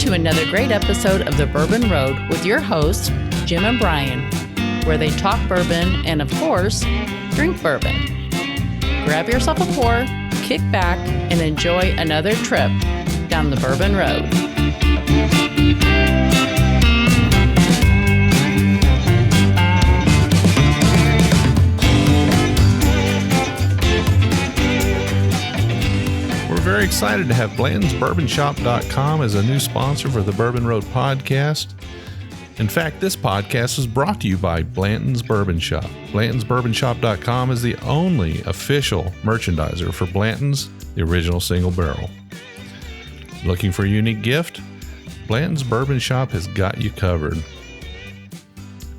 to another great episode of The Bourbon Road with your hosts, Jim and Brian, where they talk bourbon and, of course, drink bourbon. Grab yourself a pour, kick back, and enjoy another trip down the Bourbon Road. We're very excited to have Blanton'sBourbonShop.com as a new sponsor for the Bourbon Road podcast. In fact, this podcast is brought to you by Blanton's Bourbon Shop. Blanton'sBourbonShop.com is the only official merchandiser for Blanton's, the original single barrel. Looking for a unique gift? Blanton's Bourbon Shop has got you covered.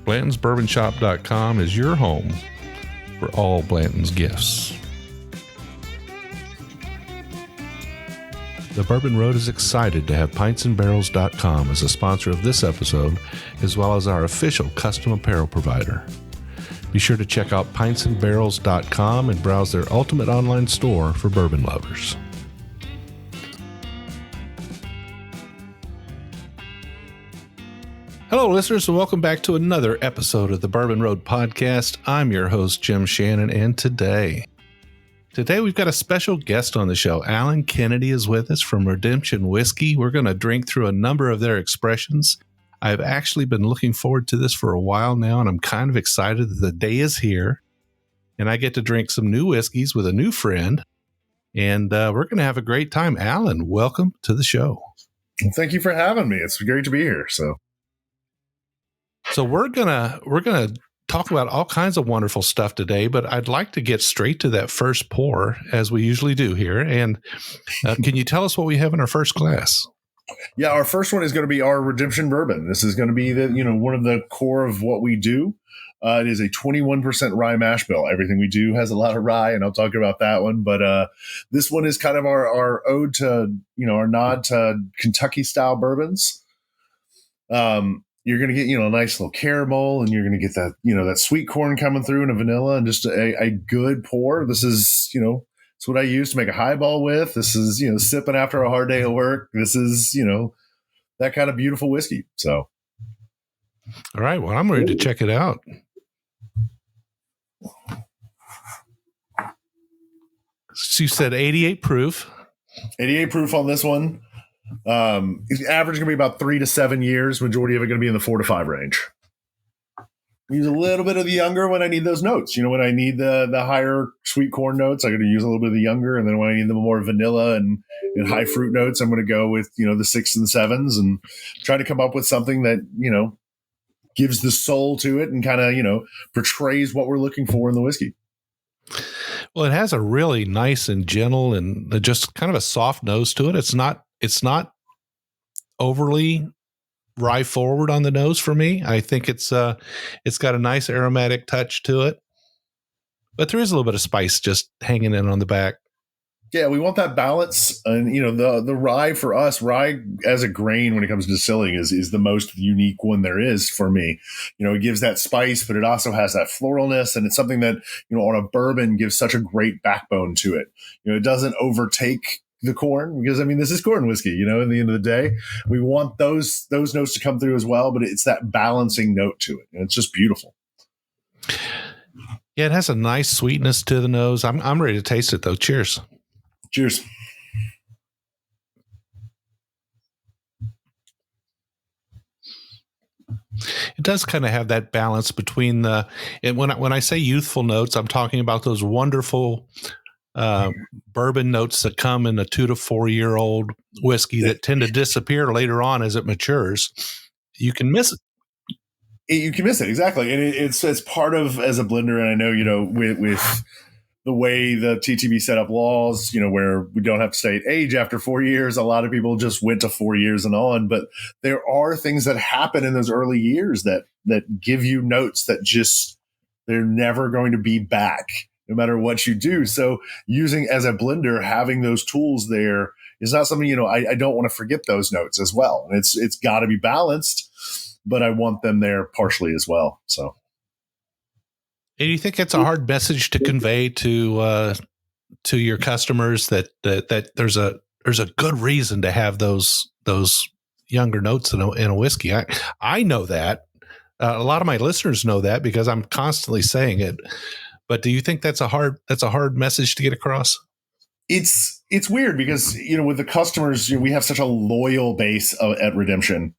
Blanton'sBourbonShop.com is your home for all Blanton's gifts. The Bourbon Road is excited to have PintsandBarrels.com as a sponsor of this episode, as well as our official custom apparel provider. Be sure to check out PintsandBarrels.com and browse their ultimate online store for bourbon lovers. Hello, listeners, and welcome back to another episode of the Bourbon Road podcast. I'm your host, Jim Shannon, and today we've got a special guest on the show. Alan Kennedy is with us from Rememption Whiskey. We're going to drink through a number of their expressions. I've actually been looking forward to this for a while now, and I'm kind of excited that the day is here, and I get to drink some new whiskeys with a new friend, and we're going to have a great time. Alan, welcome to the show. Well, thank you for having me. It's great to be here. So we're gonna talk about all kinds of wonderful stuff today, but I'd like to get straight to that first pour, as we usually do here. And can you tell us what we have in our first glass? Yeah, our first one is going to be our Redemption bourbon. This is going to be one of the core of what we do. It is a 21% rye mash bill. Everything we do has a lot of rye, and I'll talk about that one. But this one is kind of our ode to, our nod to Kentucky style bourbons. You're going to get, a nice little caramel, and you're going to get that, that sweet corn coming through and a vanilla and just a good pour. This is, it's what I use to make a highball with. This is, sipping after a hard day of work. This is, that kind of beautiful whiskey. So. All right. Well, I'm ready to check it out. So you said 88 proof. 88 proof on this one. Average going to be about 3 to 7 years. Majority of it going to be in the 4 to 5 range. Use a little bit of the younger when I need those notes. When I need the higher sweet corn notes, I'm going to use a little bit of the younger. And then when I need the more vanilla and high fruit notes, I'm going to go with, the 6s and 7s and try to come up with something that, gives the soul to it and kind of, portrays what we're looking for in the whiskey. Well, it has a really nice and gentle and just kind of a soft nose to it. It's not overly rye forward on the nose for me. I think it's got a nice aromatic touch to it, but there is a little bit of spice just hanging in on the back. Yeah, we want that balance. And, the rye for us, rye as a grain when it comes to distilling is the most unique one there is for me. It gives that spice, but it also has that floralness. And it's something that, on a bourbon gives such a great backbone to it. It doesn't overtake the corn because, this is corn whiskey, in the end of the day. We want those notes to come through as well, but it's that balancing note to it. And it's just beautiful. Yeah, it has a nice sweetness to the nose. I'm ready to taste it, though. Cheers. Cheers. It does kind of have that balance between and when I say youthful notes, I'm talking about those wonderful bourbon notes that come in a 2 to 4 year old whiskey that tend to disappear later on as it matures. You can miss it. You can miss it. Exactly. And it's part of, as a blender. And I know, with the way the TTB set up laws, where we don't have to state age after 4 years. A lot of people just went to 4 years and on, but there are things that happen in those early years that give you notes that just, they're never going to be back no matter what you do. So using as a blender, having those tools there is not something, I don't want to forget those notes as well. And it's got to be balanced, but I want them there partially as well. So. And you think it's a hard message to convey to your customers that there's a good reason to have those younger notes in a whiskey. I know that. A lot of my listeners know that because I'm constantly saying it. But do you think that's a hard message to get across? It's weird because, with the customers, we have such a loyal base at Redemption.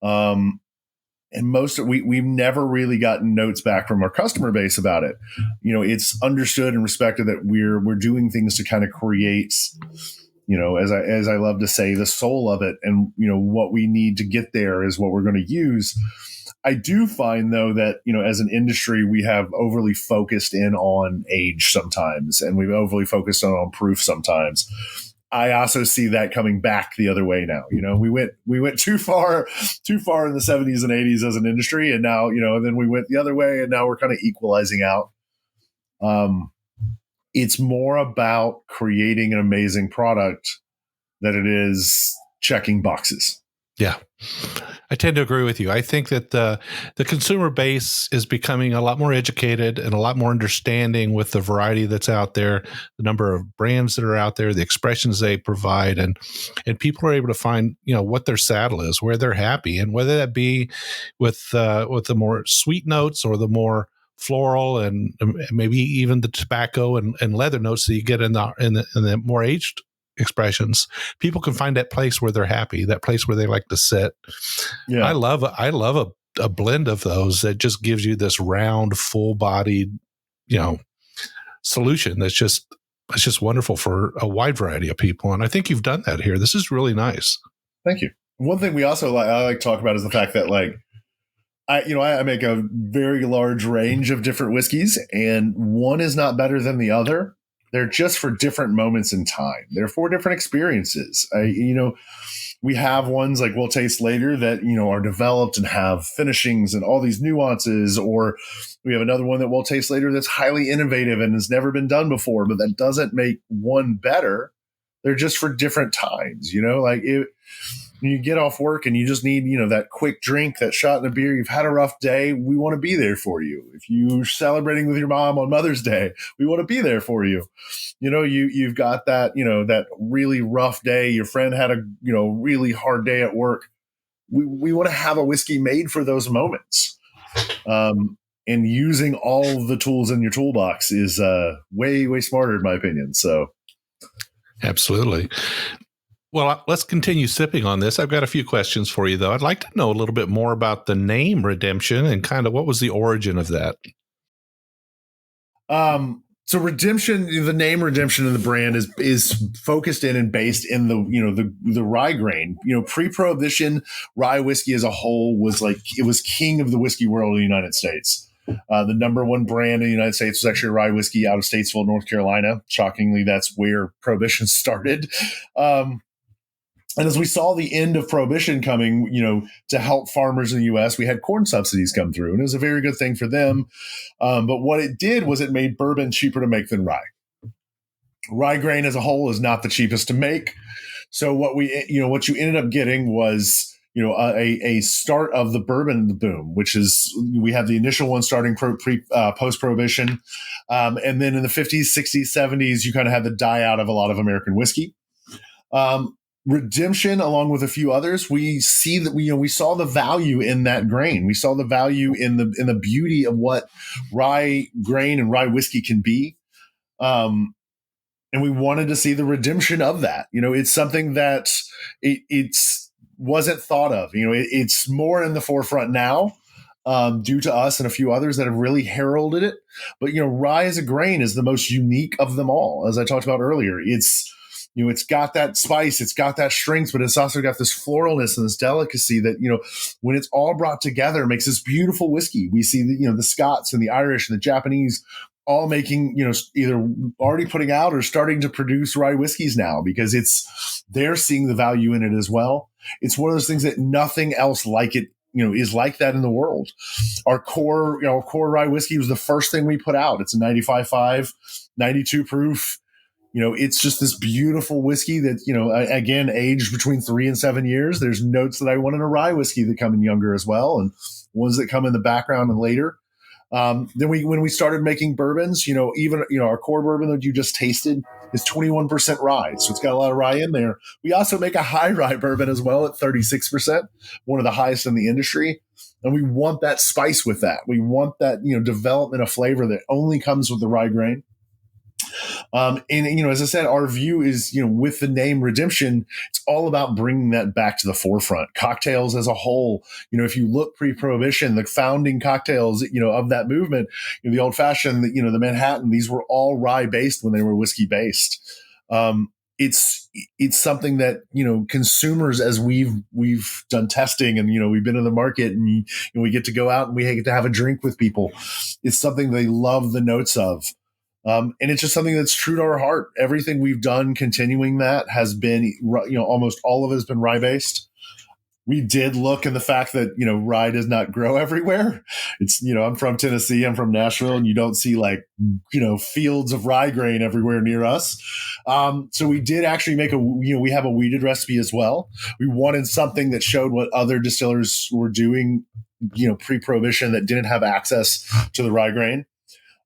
And we've never really gotten notes back from our customer base about it. It's understood and respected that we're doing things to kind of create, as I love to say, the soul of it. And, what we need to get there is what we're going to use. I do find, though, that, as an industry, we have overly focused in on age sometimes, and we've overly focused on proof sometimes. I also see that coming back the other way now. We went too far in the 70s and 80s as an industry, and now, and then we went the other way, and now we're kind of equalizing out. It's more about creating an amazing product than it is checking boxes. Yeah, I tend to agree with you. I think that the consumer base is becoming a lot more educated and a lot more understanding with the variety that's out there, the number of brands that are out there, the expressions they provide, and people are able to find, what their saddle is, where they're happy, and whether that be with the more sweet notes or the more floral and maybe even the tobacco and leather notes that you get in the more aged expressions. People can find that place where they're happy, that place where they like to sit. Yeah. I love a blend of those that just gives you this round, full-bodied, solution that's just wonderful for a wide variety of people. And I think you've done that here. This is really nice. Thank you. One thing we also I like to talk about is the fact that, like, I make a very large range of different whiskeys, and one is not better than the other. They're just for different moments in time. They're for different experiences. We have ones like we'll taste later that, are developed and have finishings and all these nuances, or we have another one that we'll taste later that's highly innovative and has never been done before, but that doesn't make one better. They're just for different times, when you get off work and you just need, that quick drink, that shot in a beer, you've had a rough day, we want to be there for you. If you're celebrating with your mom on Mother's Day, we want to be there for you. You've got that, that really rough day. Your friend had a, really hard day at work. We want to have a whiskey made for those moments. And using all the tools in your toolbox is way, way smarter in my opinion. So. Absolutely. Well, let's continue sipping on this. I've got a few questions for you, though. I'd like to know a little bit more about the name Redemption and kind of what was the origin of that. So Redemption, the name Redemption and the brand is focused in and based in the rye grain. Pre-Prohibition, rye whiskey as a whole was king of the whiskey world in the United States. The number one brand in the United States was actually rye whiskey out of Statesville, North Carolina. Shockingly, that's where Prohibition started. And as we saw the end of Prohibition coming, to help farmers in the U.S., we had corn subsidies come through, and it was a very good thing for them. But what it did was it made bourbon cheaper to make than rye. Rye grain as a whole is not the cheapest to make. So what you ended up getting was, a start of the bourbon boom, which is we have the initial one starting post-Prohibition. And then in the 50s, 60s, 70s, you kind of had the die out of a lot of American whiskey. Redemption, along with a few others, we see that we saw the value in that grain. We saw the value in the beauty of what rye grain and rye whiskey can be, and we wanted to see the redemption of that. It's something that it's wasn't thought of. It's more in the forefront now, due to us and a few others that have really heralded it. But rye as a grain is the most unique of them all, as I talked about earlier. It's got that spice, it's got that strength, but it's also got this floralness and this delicacy that, when it's all brought together, makes this beautiful whiskey. We see the Scots and the Irish and the Japanese all making, either already putting out or starting to produce rye whiskeys now because they're seeing the value in it as well. It's one of those things that nothing else like it, is like that in the world. Our core rye whiskey was the first thing we put out. It's a 95.5, 92 proof. It's just this beautiful whiskey that, again, aged between 3 and 7 years. There's notes that I want in a rye whiskey that come in younger as well, and ones that come in the background and later. Then when we started making bourbons, even our core bourbon that you just tasted is 21% rye. So it's got a lot of rye in there. We also make a high rye bourbon as well at 36%, one of the highest in the industry. And we want that spice with that. We want that, development of flavor that only comes with the rye grain. As I said, our view is, with the name Redemption, it's all about bringing that back to the forefront. Cocktails as a whole, if you look pre-Prohibition, the founding cocktails, of that movement, the old fashioned, the Manhattan, these were all rye based when they were whiskey based. It's something that, consumers, as we've done testing and, we've been in the market and we get to go out and we get to have a drink with people. It's something they love the notes of. And it's just something that's true to our heart. Everything we've done continuing that has been, almost all of it has been rye based. We did look in the fact that, rye does not grow everywhere. It's, I'm from Tennessee, I'm from Nashville, and you don't see fields of rye grain everywhere near us. So we did actually make we have a wheated recipe as well. We wanted something that showed what other distillers were doing, pre-Prohibition that didn't have access to the rye grain.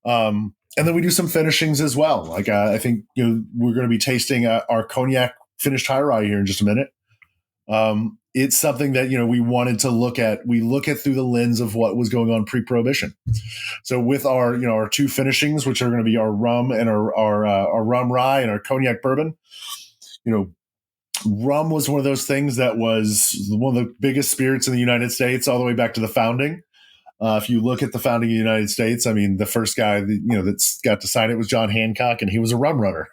And then we do some finishings as well. I think, we're going to be tasting our cognac finished high rye here in just a minute. It's something that, we wanted to look at. We look at through the lens of what was going on pre-Prohibition. So with our, our two finishings, which are going to be our rum and our rum rye and our cognac bourbon, rum was one of those things that was one of the biggest spirits in the United States all the way back to the founding. If you look at the founding of the United States, I mean, the first guy that's got to sign it was John Hancock, and he was a rum runner.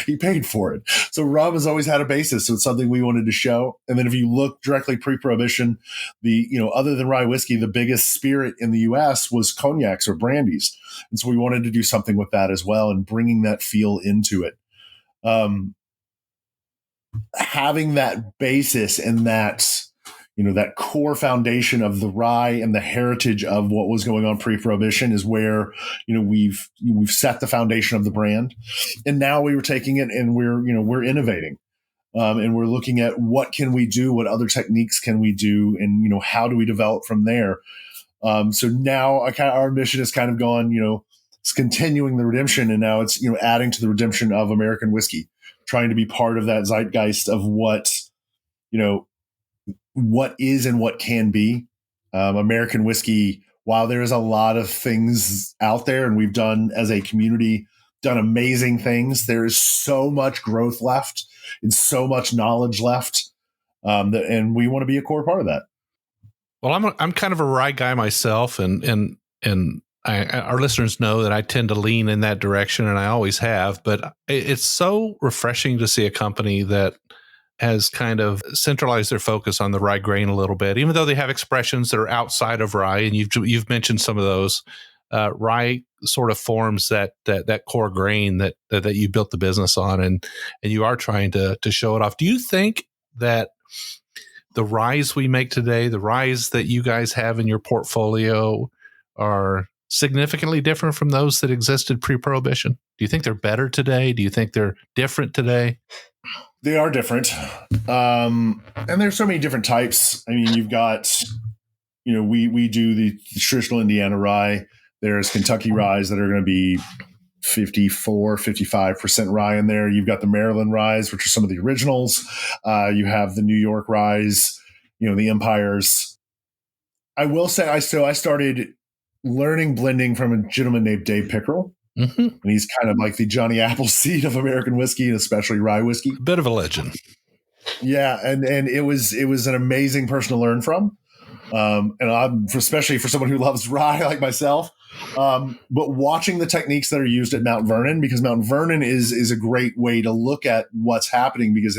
He paid for it. So rum has always had a basis. So it's something we wanted to show. And then if you look directly pre-Prohibition, other than rye whiskey, the biggest spirit in the U.S. was cognacs or brandies. And so we wanted to do something with that as well and bringing that feel into it. Having that basis and that core foundation of the rye and the heritage of what was going on pre-Prohibition is where, we've set the foundation of the brand. And now we were taking it and we're innovating. And we're looking at what can we do, what other techniques can we do, and, how do we develop from there? So now our mission has kind of gone, it's continuing the redemption, and now it's, adding to the redemption of American whiskey, trying to be part of that zeitgeist of what is and what can be. American whiskey, while there is a lot of things out there and we've done as a community, done amazing things, there is so much growth left and so much knowledge left. And we want to be a core part of that. Well, I'm kind of a rye guy myself, and our listeners know that I tend to lean in that direction, and I always have. But it's so refreshing to see a company that has kind of centralized their focus on the rye grain a little bit, even though they have expressions that are outside of rye, and you've mentioned some of those. Rye sort of forms that core grain that you built the business on, and you are trying to show it off. Do you think that the ryes we make today, the ryes that you guys have in your portfolio, are significantly different from those that existed pre-Prohibition? Do you think they're better today? Do you think they're different today? They are different. And there's so many different types. I mean, you've got, we do the traditional Indiana rye. There's Kentucky ryes that are going to be 55% rye in there. You've got the Maryland ryes, which are some of the originals. You have the New York ryes, the Empires. I will say I started learning blending from a gentleman named Dave Pickerel. Mm-hmm. And he's kind of like the Johnny Appleseed of American whiskey, and especially rye whiskey. A bit of a legend. Yeah. And it was an amazing person to learn from. And especially for someone who loves rye like myself. But watching the techniques that are used at Mount Vernon, because Mount Vernon is a great way to look at what's happening, because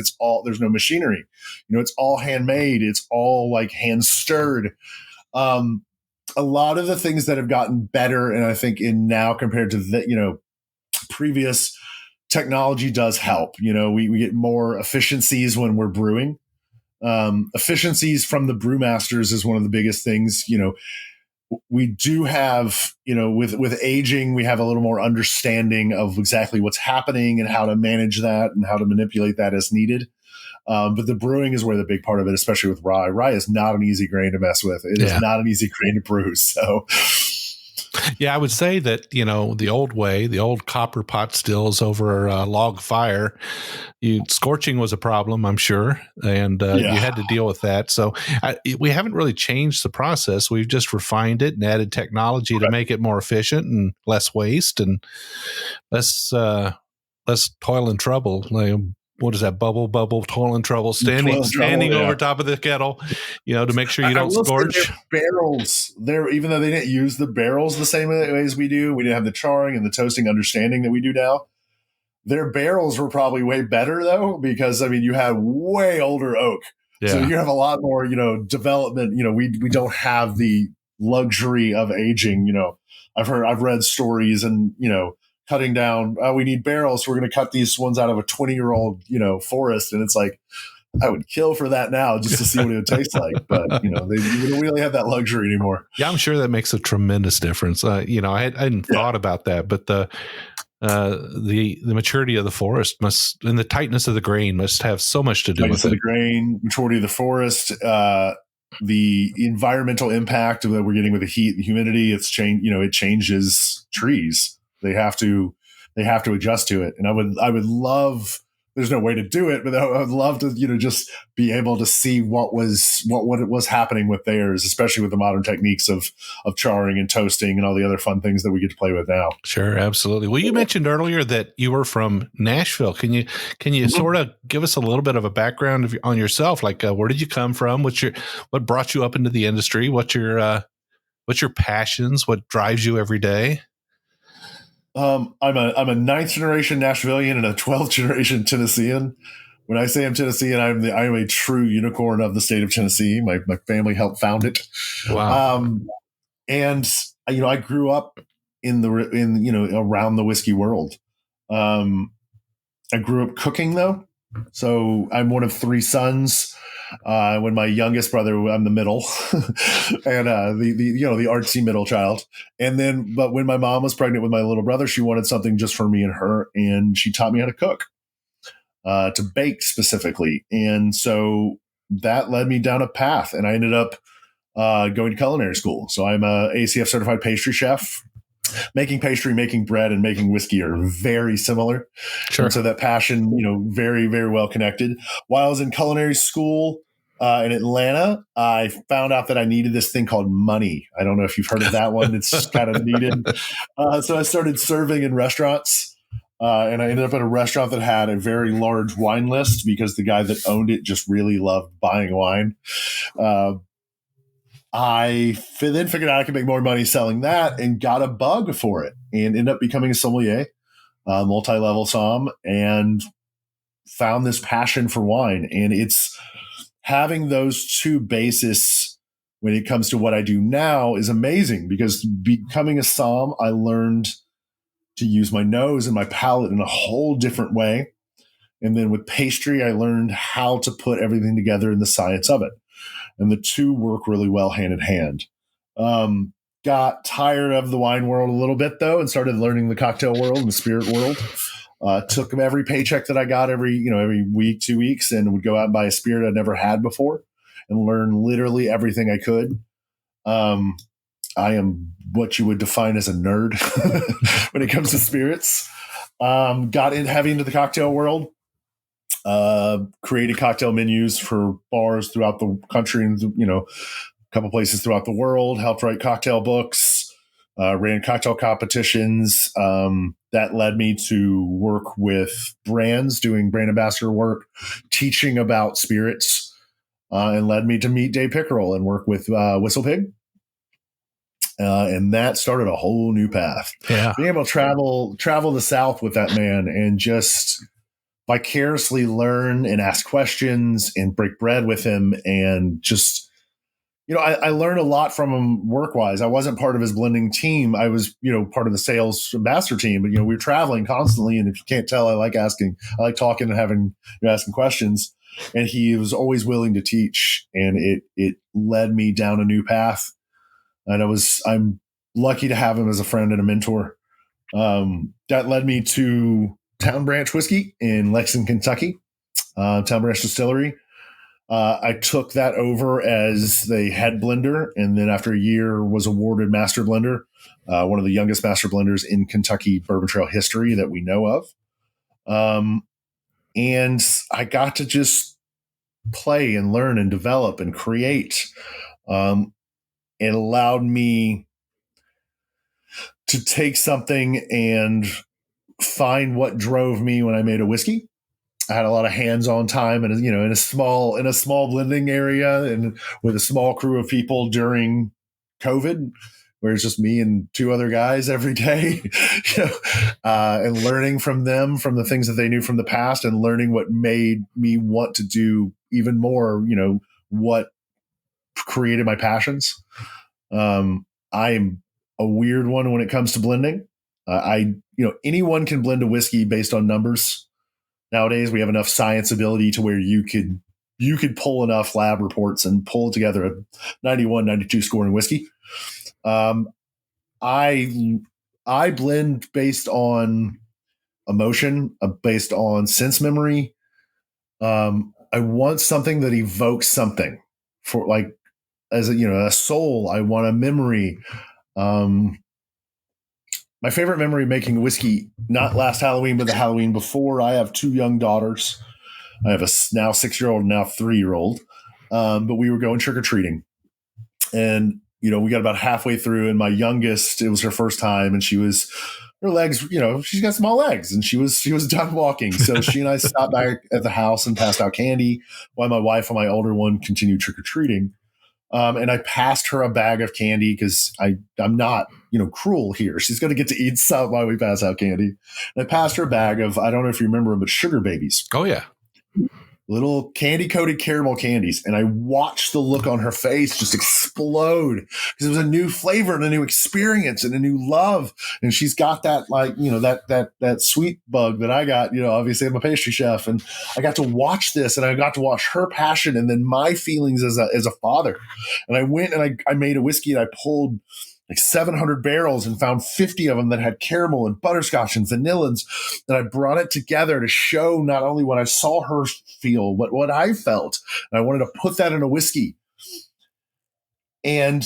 there's no machinery, it's all handmade. It's all like hand stirred. A lot of the things that have gotten better, and I think in now compared to the, previous technology does help. We get more efficiencies when we're brewing. Efficiencies from the brewmasters is one of the biggest things. We do have, with aging, we have a little more understanding of exactly what's happening and how to manage that and how to manipulate that as needed. But the brewing is where the big part of it, especially with rye. Rye is not an easy grain to mess with. It is not an easy grain to brew. So Yeah, I would say that, the old way, the old copper pot stills over a log fire, scorching was a problem, I'm sure, and you had to deal with that. So we haven't really changed the process. We've just refined it and added technology to make it more efficient and less waste and less toil and trouble. Like, what is that? Bubble, toil and trouble, standing over top of the kettle, to make sure you don't scorch. Barrels there, even though they didn't use the barrels the same way as we do, we didn't have the charring and the toasting understanding that we do now. Their barrels were probably way better though, because you had way older oak. Yeah. So you have a lot more, development. We don't have the luxury of aging. I've read stories and, cutting down, we need barrels. So we're going to cut these ones out of a 20-year-old, forest. And it's like, I would kill for that now just to see what it would taste like. But, we don't really have that luxury anymore. Yeah, I'm sure that makes a tremendous difference. I hadn't thought about that, but the maturity of the forest and the tightness of the grain must have so much to do with it. The grain, maturity of the forest, the environmental impact that we're getting with the heat and humidity. It changes trees. They have to adjust to it. And I would love, there's no way to do it, but I would love to, just be able to see what was happening with theirs, especially with the modern techniques of charring and toasting and all the other fun things that we get to play with now. Sure. Absolutely. Well, you mentioned earlier that you were from Nashville. Can you sort of give us a little bit of a background on yourself? Like, where did you come from? What brought you up into the industry? What's your passions? What drives you every day? I'm a ninth generation Nashvilleian and a 12th generation Tennessean. When I say I'm Tennessean, I'm a true unicorn of the state of Tennessee. My family helped found it. Wow. And I grew up around the whiskey world. I grew up cooking though. So I'm one of three sons. When my youngest brother, I'm the middle, and the artsy middle child. But when my mom was pregnant with my little brother, she wanted something just for me and her, and she taught me how to cook, to bake specifically. And so that led me down a path, and I ended up going to culinary school. So I'm a ACF certified pastry chef. Making pastry, making bread, and making whiskey are very similar. Sure. And so that passion, very, very well connected. While I was in culinary school in Atlanta, I found out that I needed this thing called money. I don't know if you've heard of that one. It's kind of needed. So I started serving in restaurants. And I ended up at a restaurant that had a very large wine list because the guy that owned it just really loved buying wine. I then figured out I could make more money selling that and got a bug for it and ended up becoming a sommelier, multi-level somm, and found this passion for wine. And it's having those two bases when it comes to what I do now is amazing, because becoming a somm, I learned to use my nose and my palate in a whole different way. And then with pastry, I learned how to put everything together in the science of it. And the two work really well hand in hand. Got tired of the wine world a little bit, though, and started learning the cocktail world and the spirit world. Took every paycheck that I got every week, 2 weeks, and would go out and buy a spirit I'd never had before and learn literally everything I could. I am what you would define as a nerd when it comes to spirits. Got heavy into the cocktail world. Created cocktail menus for bars throughout the country and, a couple places throughout the world, helped write cocktail books, ran cocktail competitions. That led me to work with brands, doing brand ambassador work, teaching about spirits, and led me to meet Dave Pickerel and work with Whistle Pig. And that started a whole new path. Yeah. Being able to travel the South with that man and just vicariously learn and ask questions and break bread with him. And just, I learned a lot from him work-wise. I wasn't part of his blending team. I was, part of the sales ambassador team, but, we were traveling constantly. And if you can't tell, I like talking and asking questions. And he was always willing to teach. And it led me down a new path. And I'm lucky to have him as a friend and a mentor. That led me to Town Branch Whiskey in Lexington, Kentucky, Town Branch Distillery. I took that over as the head blender, and then after a year was awarded master blender. one of the youngest master blenders in Kentucky Bourbon Trail history that we know of. And I got to just play and learn and develop and create. It allowed me to take something and find what drove me when I made a whiskey. I had a lot of hands-on time and, in a small blending area and with a small crew of people during COVID, where it's just me and two other guys every day, and learning from them, from the things that they knew from the past, and learning what made me want to do even more, what created my passions. I am a weird one when it comes to blending. Anyone can blend a whiskey based on numbers. Nowadays, we have enough science ability to where you could pull enough lab reports and pull together a 91, 92 scoring whiskey. I blend based on emotion, based on sense memory. I want something that evokes something for, like, as a soul. I want a memory. My favorite memory making whiskey, not last Halloween, but the Halloween before. I have two young daughters. I have a now 6-year-old, now 3-year-old. But we were going trick-or-treating. And, we got about halfway through, and my youngest, it was her first time, and her legs, she's got small legs, and she was done walking. So she and I stopped back at the house and passed out candy while my wife and my older one continued trick-or-treating. And I passed her a bag of candy because I'm not, cruel here. She's going to get to eat some while we pass out candy. And I passed her a bag of, I don't know if you remember them, but sugar babies. Oh, yeah. Little candy-coated caramel candies. And I watched the look on her face just explode because it was a new flavor and a new experience and a new love. And she's got that, that sweet bug that I got, obviously I'm a pastry chef. And I got to watch this, and I got to watch her passion and then my feelings as a father. And I went and I made a whiskey, and I pulled like 700 barrels and found 50 of them that had caramel and butterscotch and vanillins. And I brought it together to show not only what I saw her feel, but what I felt. And I wanted to put that in a whiskey. And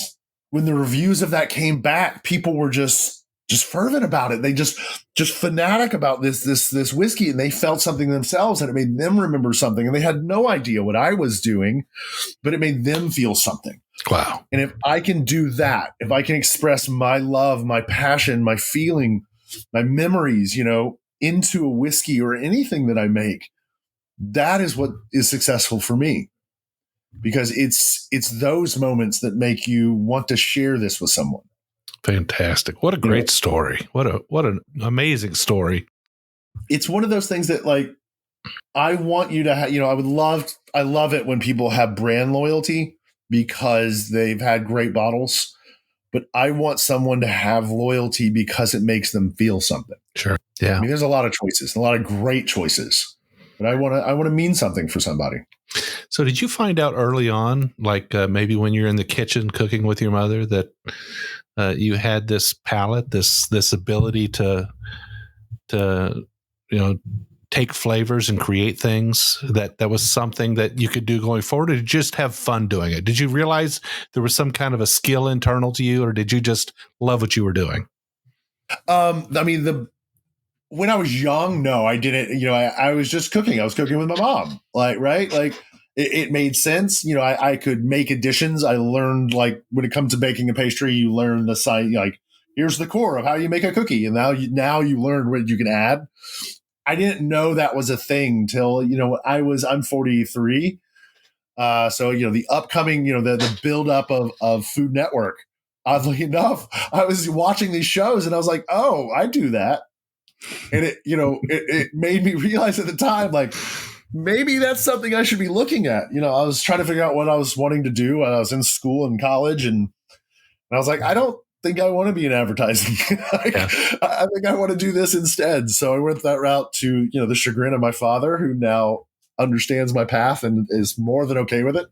when the reviews of that came back, people were just fervent about it. They just fanatic about this whiskey, and they felt something themselves, and it made them remember something. And they had no idea what I was doing, but it made them feel something. Wow. And if I can do that, if I can express my love, my passion, my feeling, my memories, into a whiskey or anything that I make, that is what is successful for me. Because it's those moments that make you want to share this with someone. Fantastic. What a great story. What an amazing story. It's one of those things that, like, I want you to have, I love it when people have brand loyalty because they've had great bottles, but I want someone to have loyalty because it makes them feel something. Sure. Yeah. I mean, there's a lot of choices, a lot of great choices, but I want to mean something for somebody. So did you find out early on, like maybe when you're in the kitchen cooking with your mother, that you had this palate, this ability to take flavors and create things, that was something that you could do going forward, or did you just have fun doing it? Did you realize there was some kind of a skill internal to you, or did you just love what you were doing? When I was young, no, I didn't, I was just cooking. I was cooking with my mom, it made sense. I could make additions. I learned, like, when it comes to baking a pastry, you learn the science, like, here's the core of how you make a cookie. And now you learn what you can add. I didn't know that was a thing till, I'm 43. So, the upcoming, the buildup of Food Network, oddly enough, I was watching these shows and I was like, oh, I do that. And it made me realize at the time, like, maybe that's something I should be looking at. I was trying to figure out what I was wanting to do when I was in school and college. And I was like, I don't think I want to be in advertising. I think I want to do this instead. So I went that route to, the chagrin of my father, who now understands my path and is more than okay with it.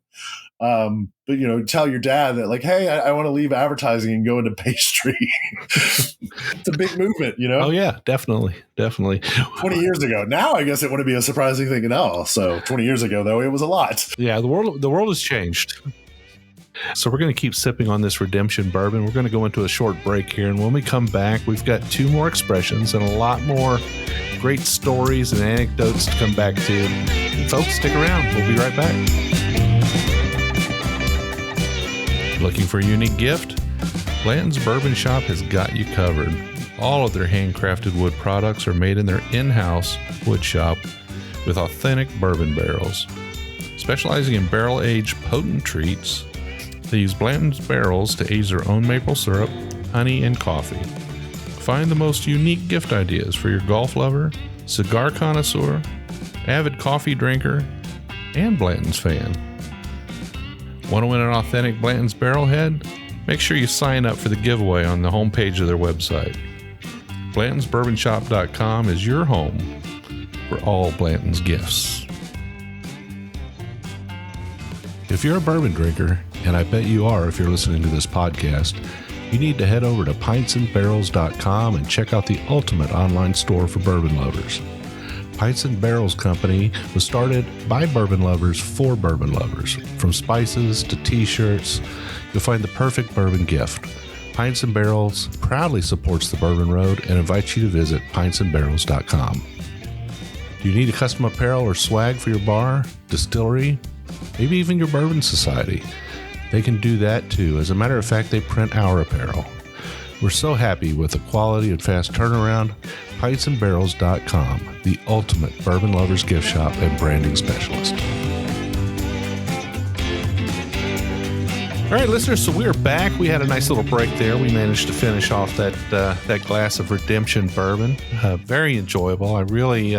But tell your dad that, like, hey, I want to leave advertising and go into pastry. It's a big movement, Oh yeah, definitely. 20 years ago. Now I guess it wouldn't be a surprising thing at all. So 20 years ago, though, it was a lot. Yeah, the world has changed. So we're going to keep sipping on this Redemption bourbon. We're going to go into a short break here. And when we come back, we've got 2 more expressions and a lot more great stories and anecdotes to come back to. And folks, stick around. We'll be right back. Looking for a unique gift? Blanton's Bourbon Shop has got you covered. All of their handcrafted wood products are made in their in-house wood shop with authentic bourbon barrels. Specializing in barrel-aged potent treats, they use Blanton's barrels to age their own maple syrup, honey, and coffee. Find the most unique gift ideas for your golf lover, cigar connoisseur, avid coffee drinker, and Blanton's fan. Want to win an authentic Blanton's Barrelhead? Make sure you sign up for the giveaway on the homepage of their website. BlantonsBourbonShop.com is your home for all Blanton's gifts. If you're a bourbon drinker, and I bet you are if you're listening to this podcast, you need to head over to pintsandbarrels.com and check out the ultimate online store for bourbon lovers. Pints and Barrels Company was started by bourbon lovers for bourbon lovers. From spices to t-shirts, you'll find the perfect bourbon gift. Pints and Barrels proudly supports the Bourbon Road and invites you to visit pintsandbarrels.com. Do you need a custom apparel or swag for your bar, distillery, maybe even your bourbon society? They can do that too. As a matter of fact, they print our apparel. We're so happy with the quality and fast turnaround. Pintsandbarrels.com, the ultimate bourbon lovers gift shop and branding specialist. All right, listeners, so we're back. We had a nice little break there. We managed to finish off that glass of Redemption bourbon. Very enjoyable. I really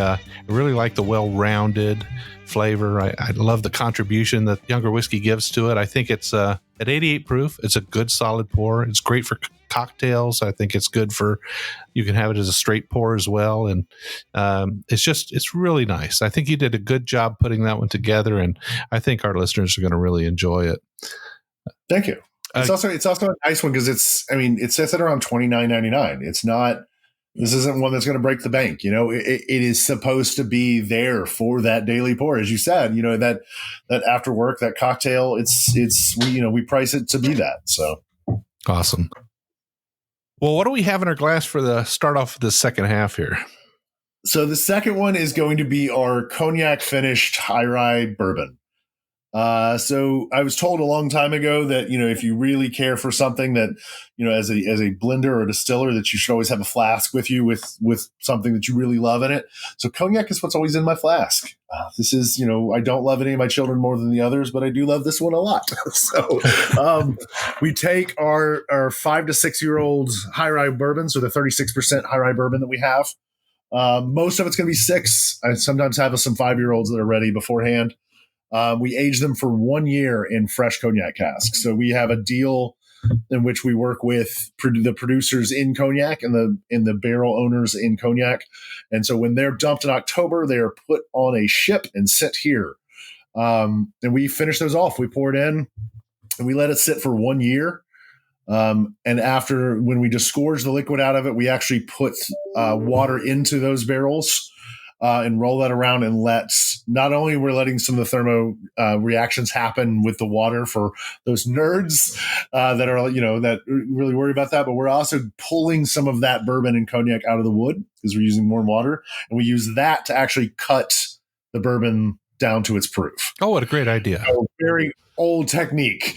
like the well-rounded flavor. I love the contribution that younger whiskey gives to it. I think it's at 88 proof. It's a good solid pour. It's great for cocktails. I think it's good for, you can have it as a straight pour as well. And it's really nice. I think you did a good job putting that one together, and I think our listeners are going to really enjoy it. Thank you. It's also a nice one because it sits at around $29.99. This isn't one that's going to break the bank. It is supposed to be there for that daily pour, as you said. That after work, that cocktail. We price it to be that. So awesome. Well, what do we have in our glass for the start off the second half here? So the second one is going to be our cognac finished high rye bourbon. So I was told a long time ago that, if you really care for something that, as a blender or a distiller, that you should always have a flask with you with something that you really love in it. So cognac is what's always in my flask. This is, I don't love any of my children more than the others, but I do love this one a lot. So, we take our 5 to 6 year old high rye bourbon. So the 36% high rye bourbon that we have, most of it's going to be 6. I sometimes have some 5-year-olds that are ready beforehand. We age them for 1 year in fresh cognac casks. So we have a deal in which we work with the producers in cognac and the barrel owners in cognac. And so when they're dumped in October, they are put on a ship and sit here. And we finish those off. We pour it in and we let it sit for 1 year. And after, when we disgorge the liquid out of it, we actually put water into those barrels. And roll that around and not only we're letting some of the thermo reactions happen with the water for those nerds that are, that really worry about that, but we're also pulling some of that bourbon and cognac out of the wood because we're using more water, and we use that to actually cut the bourbon down to its proof. Oh, what a great idea. So very old technique.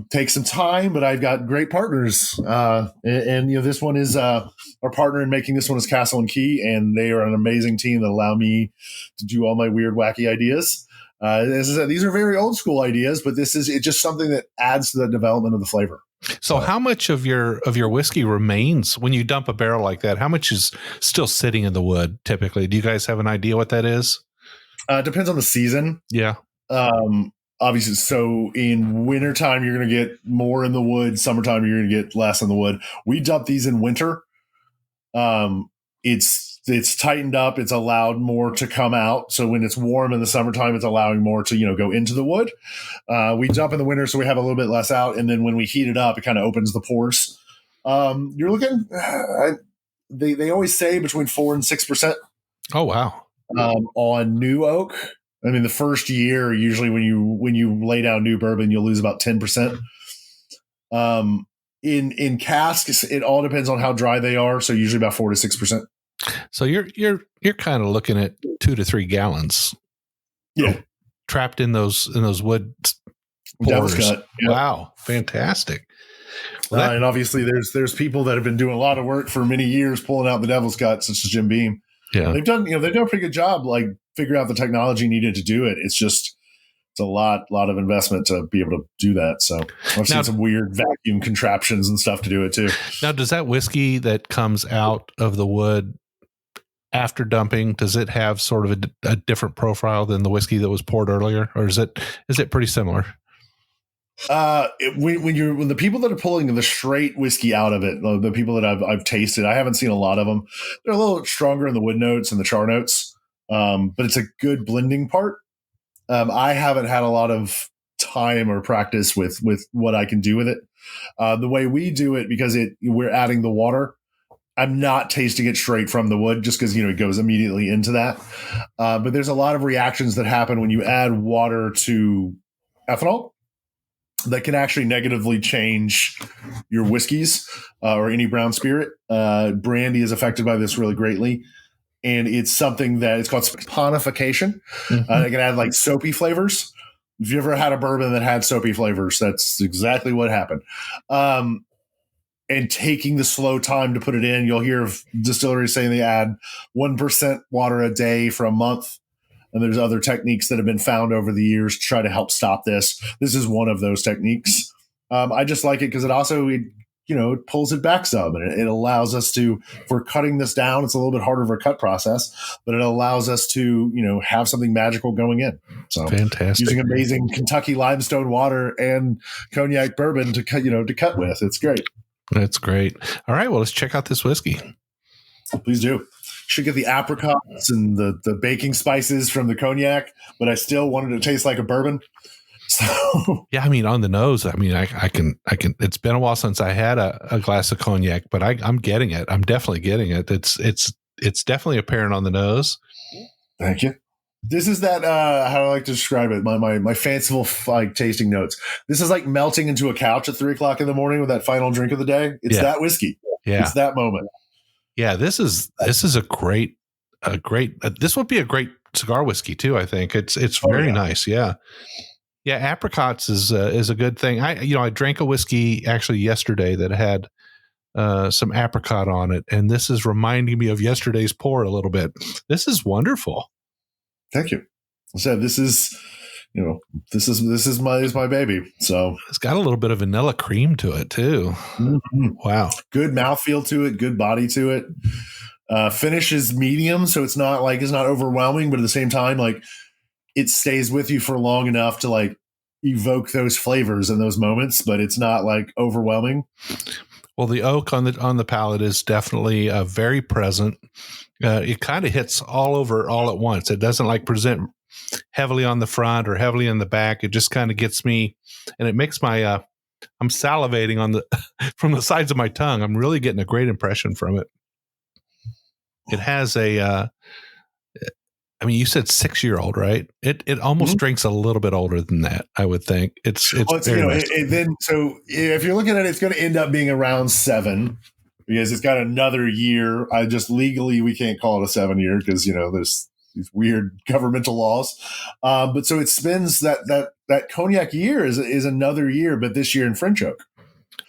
Takes some time, but I've got great partners. And this one is our partner in making this one is Castle and Key, and they are an amazing team that allow me to do all my weird, wacky ideas. As I said, these are very old school ideas, but it's just something that adds to the development of the flavor. So how much of your whiskey remains when you dump a barrel like that? How much is still sitting in the wood typically? Do you guys have an idea what that is? Depends on the season. Yeah. Obviously, so in wintertime, you're going to get more in the wood. Summertime, you're going to get less in the wood. We dump these in winter. It's tightened up. It's allowed more to come out. So when it's warm in the summertime, it's allowing more to, go into the wood. We dump in the winter, so we have a little bit less out. And then when we heat it up, it kind of opens the pores. You're looking, they always say between 4 and 6%. Oh, wow. On new oak. I mean, the first year, usually when you lay down new bourbon, you'll lose about 10%. In casks, it all depends on how dry they are. So usually about 4 to 6%. So you're kind of looking at 2 to 3 gallons. Yeah, trapped in those wood Devil's pours. Cut. Yep. Wow, fantastic. Well, and obviously, there's people that have been doing a lot of work for many years pulling out the Devil's Cut, such as Jim Beam. Yeah, they've done a pretty good job, like figuring out the technology needed to do it. It's a lot of investment to be able to do that. So I've seen some weird vacuum contraptions and stuff to do it too. Now, does that whiskey that comes out of the wood after dumping, does it have sort of a different profile than the whiskey that was poured earlier, or is it pretty similar? When the people that are pulling the straight whiskey out of it, the people that I've tasted, I haven't seen a lot of them. They're a little stronger in the wood notes and the char notes, but it's a good blending part. I haven't had a lot of time or practice with what I can do with it. The way we do it, because we're adding the water, I'm not tasting it straight from the wood just because, it goes immediately into that. But there's a lot of reactions that happen when you add water to ethanol that can actually negatively change your whiskeys or any brown spirit. Brandy is affected by this really greatly. And it's something that it's called saponification. It can add like soapy flavors. If you ever had a bourbon that had soapy flavors, that's exactly what happened. And taking the slow time to put it in, you'll hear of distilleries saying they add 1% water a day for a month. And there's other techniques that have been found over the years to try to help stop this. This is one of those techniques. I just like it because it also, it pulls it back some, and it allows us to, if we're cutting this down, it's a little bit harder of a cut process, but it allows us to, have something magical going in. So fantastic. Using amazing Kentucky limestone water and cognac bourbon to cut with. It's great. That's great. All right. Well, let's check out this whiskey. Please do. Should get the apricots and the baking spices from the cognac, but I still wanted it to taste like a bourbon. So yeah, I mean, on the nose, I mean, I can, it's been a while since I had a glass of cognac, but I'm getting it. I'm definitely getting it. It's definitely apparent on the nose. Thank you. This is that, how do I like to describe it? My fanciful tasting notes. This is like melting into a couch at 3:00 in the morning with that final drink of the day. It's that whiskey. Yeah. It's that moment. Yeah. This is a great, this would be a great cigar whiskey too. I think it's very nice. Yeah. Yeah. Apricots is a good thing. I drank a whiskey actually yesterday that had some apricot on it. And this is reminding me of yesterday's pour a little bit. This is wonderful. Thank you. I said, this is my baby. So it's got a little bit of vanilla cream to it too. Mm-hmm. Wow. Good mouthfeel to it. Good body to it. Finish is medium. So it's not overwhelming, but at the same time, like it stays with you for long enough to like evoke those flavors in those moments, but it's not like overwhelming. Well, the oak on the palate is definitely very present. It kind of hits all over all at once. It doesn't like present heavily on the front or heavily in the back. It just kind of gets me, and it makes my I'm salivating on from the sides of my tongue. I'm really getting a great impression from it. It has a I mean, you said 6-year-old, right? It almost drinks a little bit older than that, I would think. It's very nice. So if you're looking at it, it's going to end up being around 7 because it's got another year. Legally, we can't call it a 7-year because, there's these weird governmental laws. But so it spends that cognac year is another year, but this year in French oak.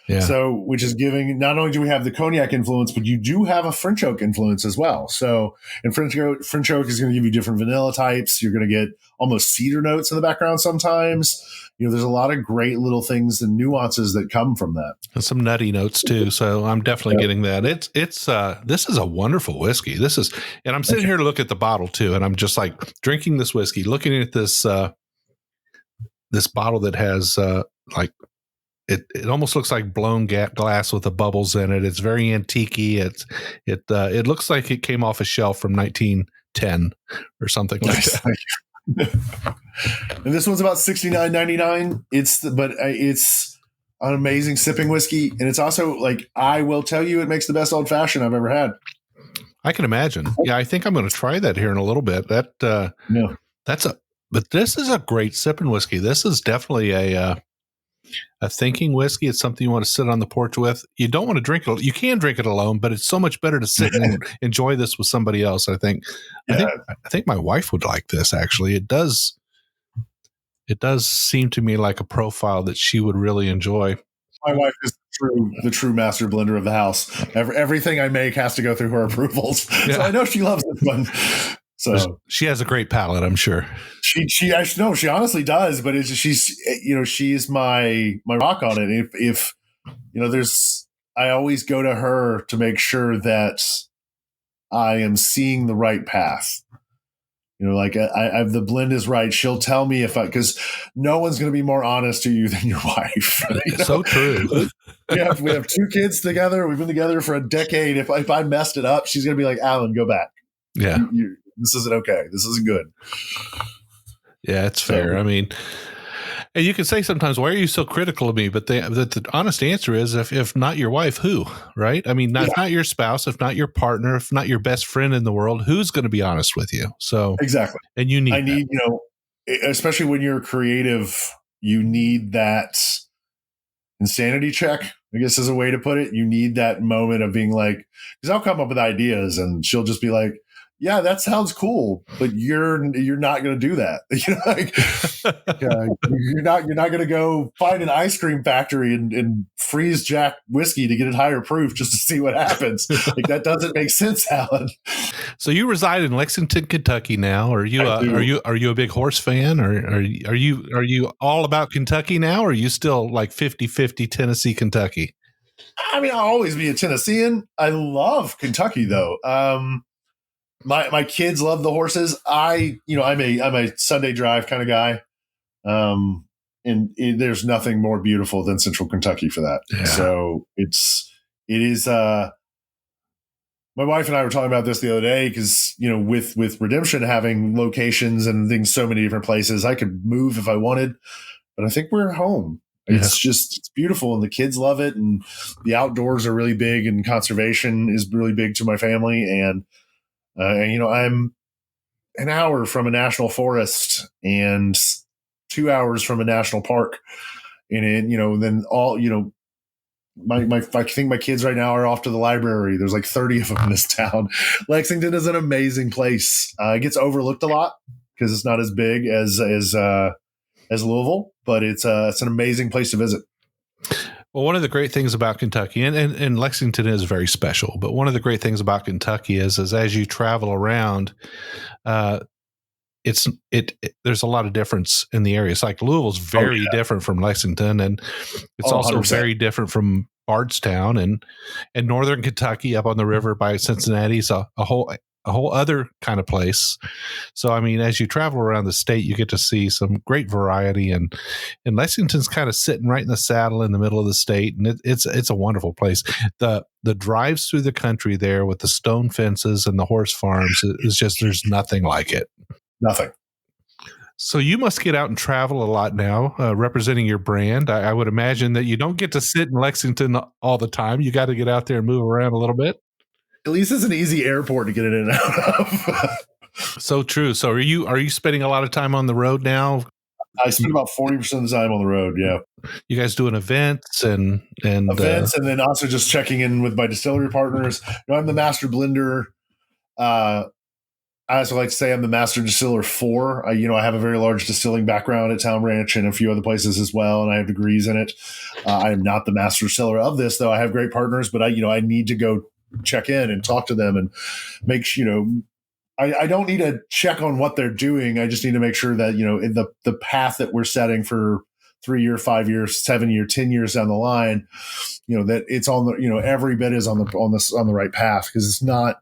Yeah. So, which is giving, not only do we have the cognac influence, but you do have a French oak influence as well. So, and French oak is going to give you different vanilla types. You're going to get almost cedar notes in the background sometimes. There's a lot of great little things and nuances that come from that. And some nutty notes too. So I'm definitely getting that. This is a wonderful whiskey. And I'm sitting here to look at the bottle too. And I'm just like drinking this whiskey, looking at this bottle that has it almost looks like blown glass with the bubbles in it. It's very antique-y. It looks like it came off a shelf from 1910 or something like that. And this one's about $69.99. It's an amazing sipping whiskey, and it's also like I will tell you, it makes the best old fashioned I've ever had. I can imagine. Yeah, I think I'm going to try that here in a little bit. That's But this is a great sipping whiskey. This is definitely a thinking whiskey. It's something you want to sit on the porch with. You don't want to drink it. You can drink it alone, but it's so much better to sit and enjoy this with somebody else. I think. Yeah. I think my wife would like this. Actually, it does. It does seem to me like a profile that she would really enjoy. My wife is the true master blender of the house. Everything I make has to go through her approvals. Yeah. So I know she loves this one. So she has a great palate, I'm sure. She honestly does, but she's my rock on it. If I always go to her to make sure that I am seeing the right path. Like I've the blend is right. She'll tell me because no one's going to be more honest to you than your wife. So true. we have 2 kids together. We've been together for a decade. If I messed it up, she's going to be like, Alan, go back. Yeah. This isn't okay. This isn't good. Yeah, it's fair. So, I mean, and you can say sometimes, why are you so critical of me? But the honest answer is, if not your wife, who? Right? I mean, if not your spouse, if not your partner, if not your best friend in the world, who's going to be honest with you? So exactly. And I need, especially when you're creative, you need that insanity check, I guess is a way to put it. You need that moment of being like, because I'll come up with ideas and she'll just be like, yeah, that sounds cool, but you're not going to do that. You're not going to go find an ice cream factory and freeze jack whiskey to get it higher proof just to see what happens. That doesn't make sense, Alan. So you reside in Lexington, Kentucky now. Are you a big horse fan, or are you all about Kentucky now, or are you still like 50-50 Tennessee, Kentucky? I mean, I'll always be a Tennessean. I love Kentucky though. My kids love the horses. I'm a Sunday drive kind of guy. There's nothing more beautiful than Central Kentucky for that. Yeah. So it is, my wife and I were talking about this the other day because, with Redemption having locations and things, so many different places, I could move if I wanted, but I think we're home. Yeah. It's beautiful and the kids love it. And the outdoors are really big and conservation is really big to my family. And I'm an hour from a national forest and 2 hours from a national park. And then all, I think my kids right now are off to the library. There's like 30 of them in this town. Lexington is an amazing place. It gets overlooked a lot because it's not as big as Louisville, but it's an amazing place to visit. Well, one of the great things about Kentucky, and Lexington is very special, but one of the great things about Kentucky is as you travel around, there's a lot of difference in the area. It's like Louisville's very different from Lexington, and it's also 100%. Very different from Bardstown and northern Kentucky up on the river by Cincinnati. Is a whole other kind of place. So, I mean, as you travel around the state, you get to see some great variety, and Lexington's kind of sitting right in the saddle in the middle of the state. And it's a wonderful place. The drives through the country there with the stone fences and the horse farms is just, there's nothing like it. Nothing. So you must get out and travel a lot now, representing your brand. I would imagine that you don't get to sit in Lexington all the time. You got to get out there and move around a little bit. At least it's an easy airport to get it in and out of. So true. So are you spending a lot of time on the road now? I spend about 40% of the time on the road. Yeah. You guys doing events and then also just checking in with my distillery partners. I'm the master blender. I also like to say I'm the master distiller for. I have a very large distilling background at Town Ranch and a few other places as well, and I have degrees in it. I am not the master distiller of this, though. I have great partners, but I need to go check in and talk to them and make sure, I don't need to check on what they're doing. I just need to make sure that, in the path that we're setting for 3 year, 5 years, 7 year, 10 years down the line, that it's on the, every bit is on the right path, because it's not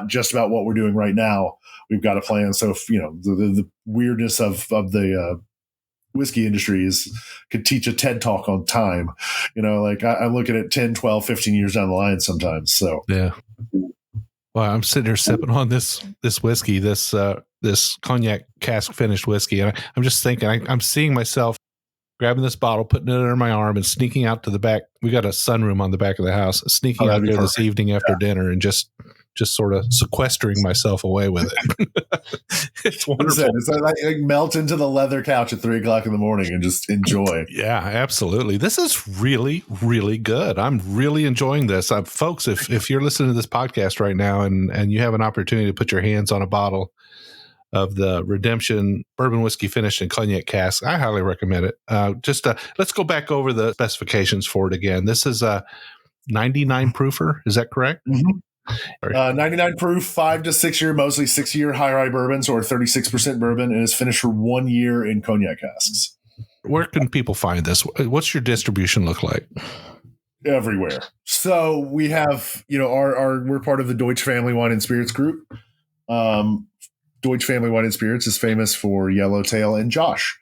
just about what we're doing right now. We've got a plan. So if, the weirdness of the whiskey industry could teach a TED talk on time, I'm looking at 10, 12, 15 years down the line sometimes. So, yeah. Well, I'm sitting here sipping on this whiskey, this cognac cask finished whiskey. And I'm just thinking, I'm seeing myself grabbing this bottle, putting it under my arm and sneaking out to the back. We got a sunroom on the back of the house, sneaking out there this evening after dinner and just just sort of sequestering myself away with it. It's wonderful. It's like melt into the leather couch at 3:00 in the morning and just enjoy. Yeah, absolutely. This is really, really good. I'm really enjoying this. Folks, if you're listening to this podcast right now and you have an opportunity to put your hands on a bottle of the Redemption bourbon whiskey finished in cognac cask, I highly recommend it. Let's go back over the specifications for it again. This is a 99 proofer. Is that correct? Mm-hmm. 99 proof, 5 to 6 year, mostly 6-year high rye bourbons or 36% bourbon, and is finished for 1 year in cognac casks. Where can people find this? What's your distribution look like? Everywhere. So we have, we're part of the Deutsch Family Wine and Spirits group. Deutsch Family Wine and Spirits is famous for Yellowtail and Josh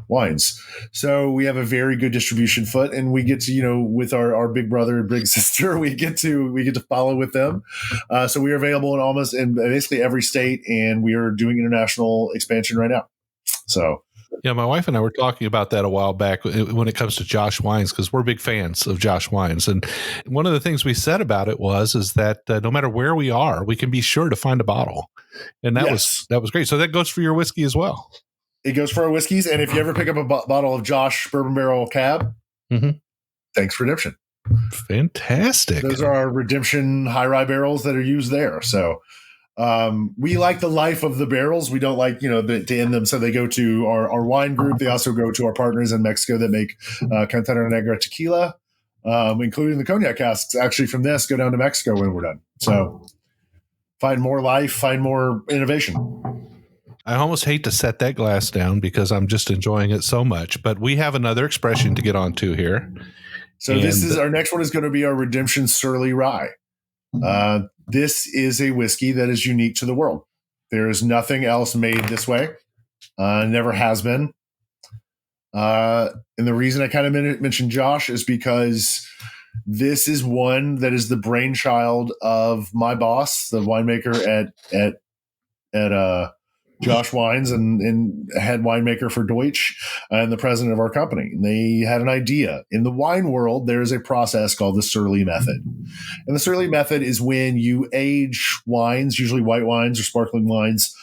wines. So we have a very good distribution foot, and we get to, with our big brother and big sister, we get to follow with them. So we are available in basically every state, and we are doing international expansion right now. So yeah, my wife and I were talking about that a while back when it comes to Josh Wines, because we're big fans of Josh Wines. And one of the things we said about it is that no matter where we are, we can be sure to find a bottle. And that was great. So that goes for your whiskey as well. It goes for our whiskeys. And if you ever pick up a bottle of Josh Bourbon Barrel Cab, thanks Redemption. Fantastic. Those are our Redemption high rye barrels that are used there. So we like the life of the barrels. We don't like, to end them. So they go to our wine group. They also go to our partners in Mexico that make Cantera Negra tequila, including the cognac casks. Actually, from this, go down to Mexico when we're done. So find more life, find more innovation. I almost hate to set that glass down because I'm just enjoying it so much. But we have another expression to get onto here. So our next one is going to be our Redemption Surly Rye. This is a whiskey that is unique to the world. There is nothing else made this way. Never has been. And the reason I kind of mentioned Josh is because this is one that is the brainchild of my boss, the winemaker at Josh Wines and head winemaker for Deutsch and the president of our company. They had an idea. In the wine world, there is a process called the Surly method. And the Surly method is when you age wines, usually white wines or sparkling wines,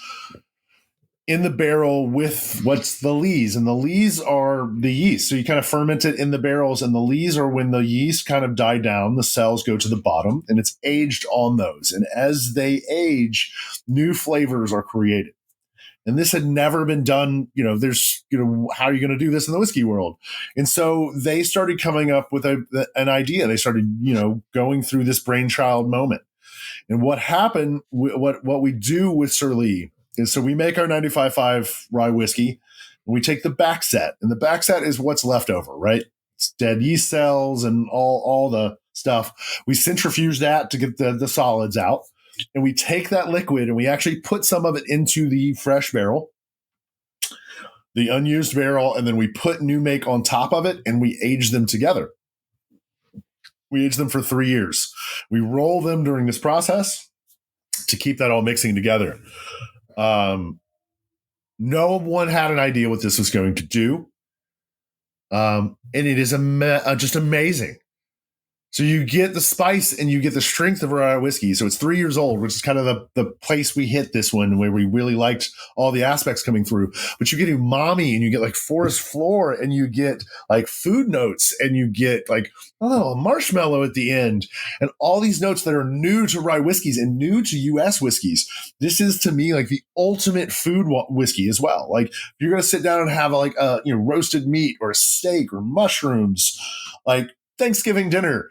in the barrel with what's the lees. And the lees are the yeast. So you kind of ferment it in the barrels, and the lees are when the yeast kind of die down, the cells go to the bottom, and it's aged on those. And as they age, new flavors are created. And this had never been done. There's, how are you going to do this in the whiskey world? And so they started coming up with an idea. They started, going through this brainchild moment. And what happened, what we do with Surly is, so we make our 95.5 rye whiskey, and we take the back set, and the back set is what's left over, right? It's dead yeast cells and all the stuff. We centrifuge that to get the solids out. And we take that liquid and we actually put some of it into the fresh barrel, the unused barrel, and then we put new make on top of it, and we age them together. We age them for 3 years. We roll them during this process to keep that all mixing together. No one had an idea what this was going to do. And it is just amazing. So you get the spice and you get the strength of our whiskey. So it's 3 years old, which is kind of the place we hit this one, where we really liked all the aspects coming through. But you get umami, and you get like forest floor, and you get like food notes, and you get like a marshmallow at the end, and all these notes that are new to rye whiskeys and new to U.S. whiskeys. This is, to me, like the ultimate food whiskey as well. Like if you're going to sit down and have roasted meat or a steak or mushrooms, like Thanksgiving dinner,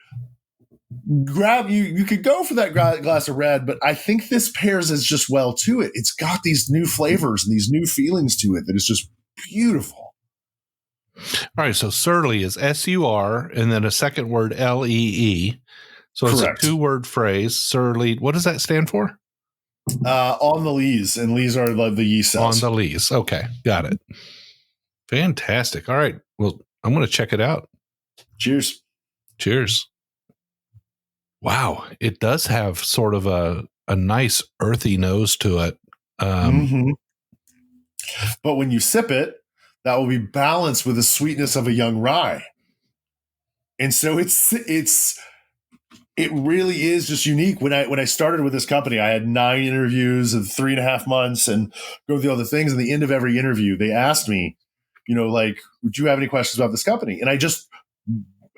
you could go for that glass of red, but I think this pairs as just well to it. It's got these new flavors and these new feelings to it that is just beautiful. All right, so Surly is S-U-R and then a second word L-E-E. So Correct. It's a 2-word phrase. Surly, what does that stand for? On the lees, and lees are the yeast cells. On the lees. Okay, got it. Fantastic. All right, well, I'm going to check it out. Cheers. Cheers. Wow, it does have sort of a nice earthy nose to it. But when you sip it, that will be balanced with the sweetness of a young rye. And so it's it really is just unique. When I started with this company, I had 9 interviews of 3.5 months and go through all the things. And the end of every interview, they asked me, like, would you have any questions about this company? And I just,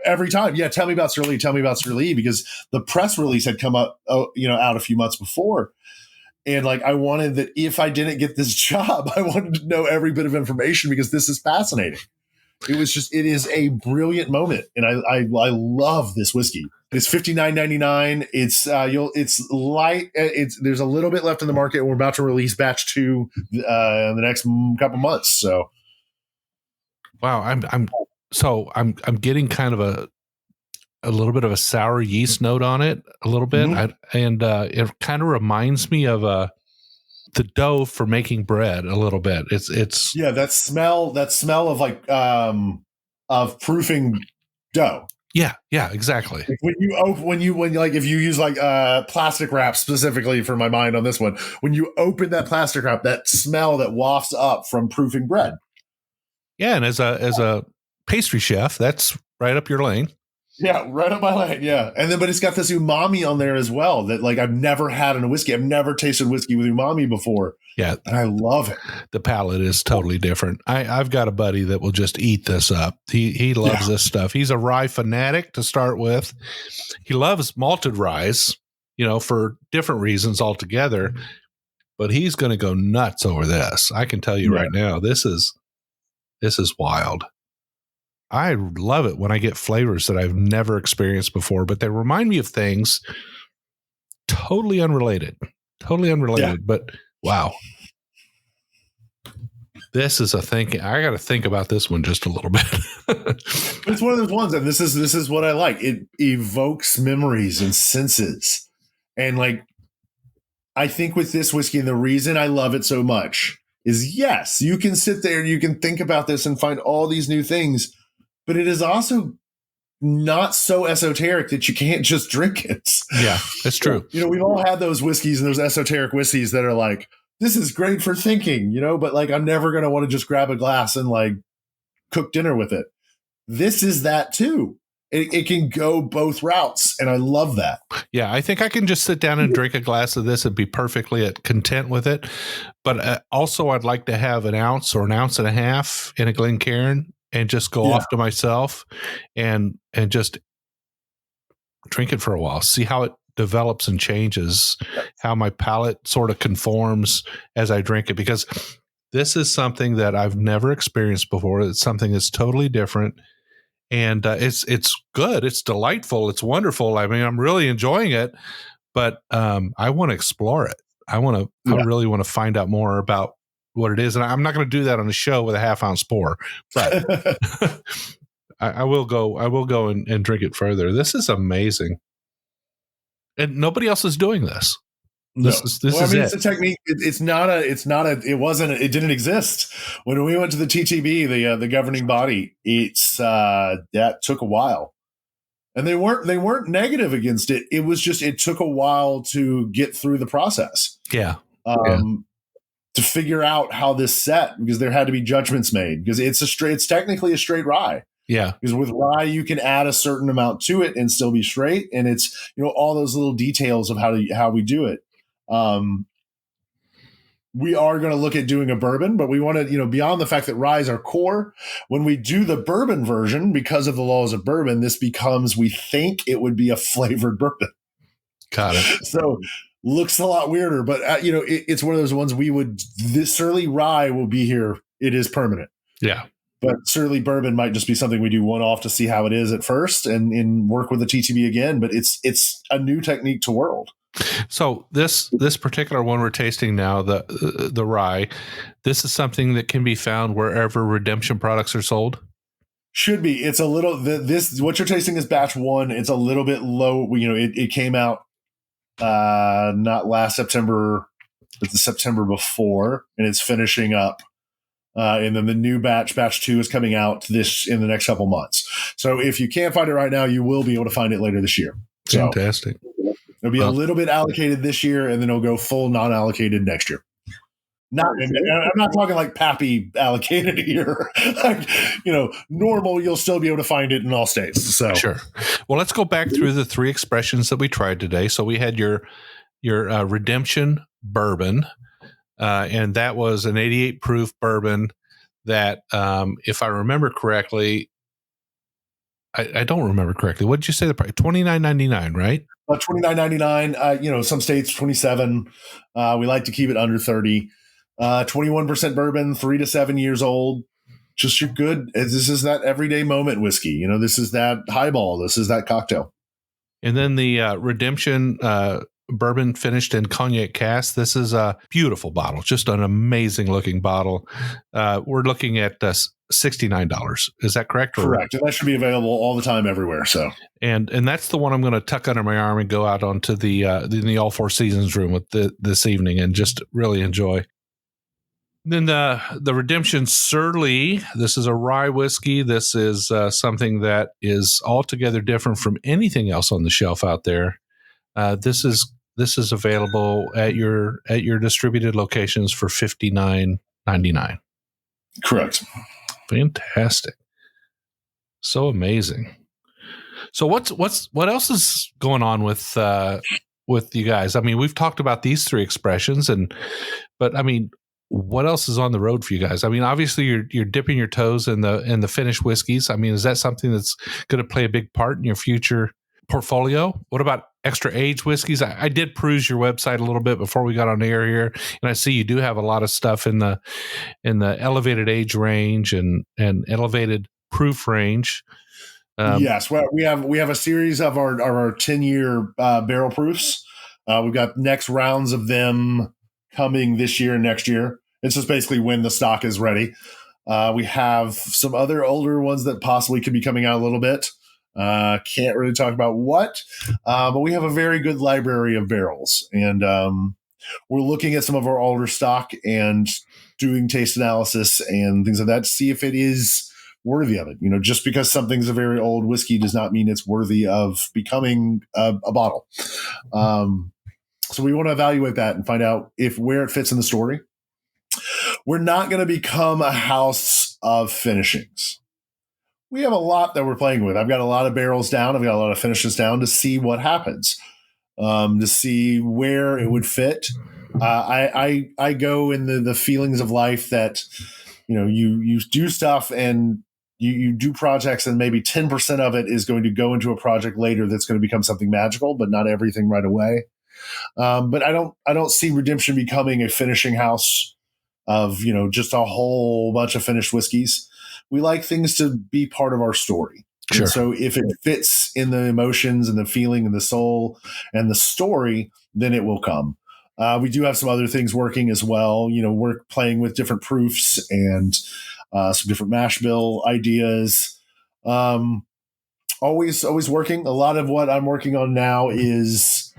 every time, yeah, tell me about Sir Lee, because the press release had come up, out a few months before. And like, I wanted that if I didn't get this job, I wanted to know every bit of information because this is fascinating. It is a brilliant moment. And I love this whiskey. It's $59.99. It's light. There's a little bit left in the market. We're about to release batch 2 in the next couple months. So, wow, I'm getting kind of a little bit of a sour yeast note on it, a little bit, it kind of reminds me of the dough for making bread a little bit. It's that smell of like of proofing dough. Yeah, exactly. When you if you use like plastic wrap specifically for my mind on this one, when you open that plastic wrap, that smell that wafts up from proofing bread. Yeah, and as a pastry chef, that's right up your lane. Yeah, right up my lane. Yeah, but it's got this umami on there as well that like I've never had in a whiskey. I've never tasted whiskey with umami before. Yeah, and I love it. The palate is totally different. I've got a buddy that will just eat this up. He loves this stuff. He's a rye fanatic to start with. He loves malted ryes, for different reasons altogether. But he's going to go nuts over this. I can tell you right now. This is wild. I love it when I get flavors that I've never experienced before, but they remind me of things totally unrelated, but wow. This is a thinking. I got to think about this one just a little bit. It's one of those ones, and this is what I like. It evokes memories and senses. And like, I think with this whiskey, and the reason I love it so much is, yes, you can sit there and you can think about this and find all these new things, but it is also not so esoteric that you can't just drink it. Yeah, that's true. We've all had those whiskeys and those esoteric whiskeys that are like, this is great for thinking, but like, I'm never going to want to just grab a glass and like cook dinner with it. This is that too. It can go both routes. And I love that. Yeah. I think I can just sit down and drink a glass of this and be perfectly content with it. But also I'd like to have an ounce or an ounce and a half in a Glencairn and just go off to myself and just drink it for a while, see how it develops and changes, how my palate sort of conforms as I drink it, because this is something that I've never experienced before. It's something that's totally different, and it's good. It's delightful. It's wonderful. I mean, I'm really enjoying it, but I want to explore it. I really want to find out more about what it is. And I'm not going to do that on the show with a half-ounce pour, but I will go and drink it further. This is amazing. And nobody else is doing this. It's a technique. It didn't exist when we went to the TTB, the governing body. That took a while, and they weren't negative against it. It was just, it took a while to get through the process. Yeah. To figure out how this set, because there had to be judgments made, because it's technically a straight rye. Yeah. Because with rye, you can add a certain amount to it and still be straight. And it's, all those little details of how we do it. We are going to look at doing a bourbon, but we want to, beyond the fact that rye is our core, when we do the bourbon version, because of the laws of bourbon, this becomes, we think it would be a flavored bourbon. Got it. So looks a lot weirder, but it's one of those ones this Surly rye will be here. It is permanent. Yeah. But Surly bourbon might just be something we do one off to see how it is at first and work with the TTB again. But it's a new technique to world. So this particular one we're tasting now, the rye, this is something that can be found wherever Redemption products are sold. Should be. It's a little, what you're tasting is batch 1. It's a little bit low. It came out not last September, but the September before, and it's finishing up. And then the new batch 2 is coming out in the next couple months. So if you can't find it right now, you will be able to find it later this year. Fantastic. It'll be a little bit allocated this year, and then it'll go full non-allocated next year. I'm not talking like Pappy allocated here. Like, normal, you'll still be able to find it in all states. So Sure. Well, let's go back through the three expressions that we tried today. So we had your Redemption bourbon, and that was an 88 proof bourbon that, if I remember correctly, I don't remember correctly. What did you say the price? $29.99, right? $29.99. Some states 27. We like to keep it under 30. 21% bourbon, 3 to 7 years old. Just your good. This is that everyday moment whiskey. This is that highball. This is that cocktail. And then the Redemption bourbon finished in cognac cask. This is a beautiful bottle, just an amazing looking bottle. We're looking at $69. Is that correct? Correct. And that should be available all the time everywhere. So, and that's the one I'm going to tuck under my arm and go out onto the All Four Seasons room with this evening and just really enjoy. Then the Redemption Surly. This is a rye whiskey. This is something that is altogether different from anything else on the shelf out there. This is available at your distributed locations for $59.99. Correct. Fantastic. So amazing. So what else is going on with you guys? I mean, we've talked about these three expressions, but I mean, what else is on the road for you guys? I mean, obviously you're dipping your toes in the finished whiskeys. I mean, is that something that's going to play a big part in your future portfolio? What about extra age whiskeys? I did peruse your website a little bit before we got on air here, and I see you do have a lot of stuff in the elevated age range and elevated proof range. Yes, well, we have a series of our 10-year barrel proofs. We've got next rounds of them coming this year and next year. It's just basically when the stock is ready. We have some other older ones that possibly could be coming out a little bit. Can't really talk about what, but we have a very good library of barrels, and we're looking at some of our older stock and doing taste analysis and things like that to see if it is worthy of it. Just because something's a very old whiskey does not mean it's worthy of becoming a bottle. So we want to evaluate that and find out where it fits in the story. We're not going to become a house of finishings. We have a lot that we're playing with. I've got a lot of barrels down. I've got a lot of finishes down to see what happens, to see where it would fit. I go in the feelings of life that, you do stuff and you do projects and maybe 10% of it is going to go into a project later that's going to become something magical, but not everything right away. But I don't see Redemption becoming a finishing house of, just a whole bunch of finished whiskeys. We like things to be part of our story. Sure. And so if it fits in the emotions and the feeling and the soul and the story, then it will come. We do have some other things working as well. We're playing with different proofs and some different mash bill ideas. Always working. A lot of what I'm working on now is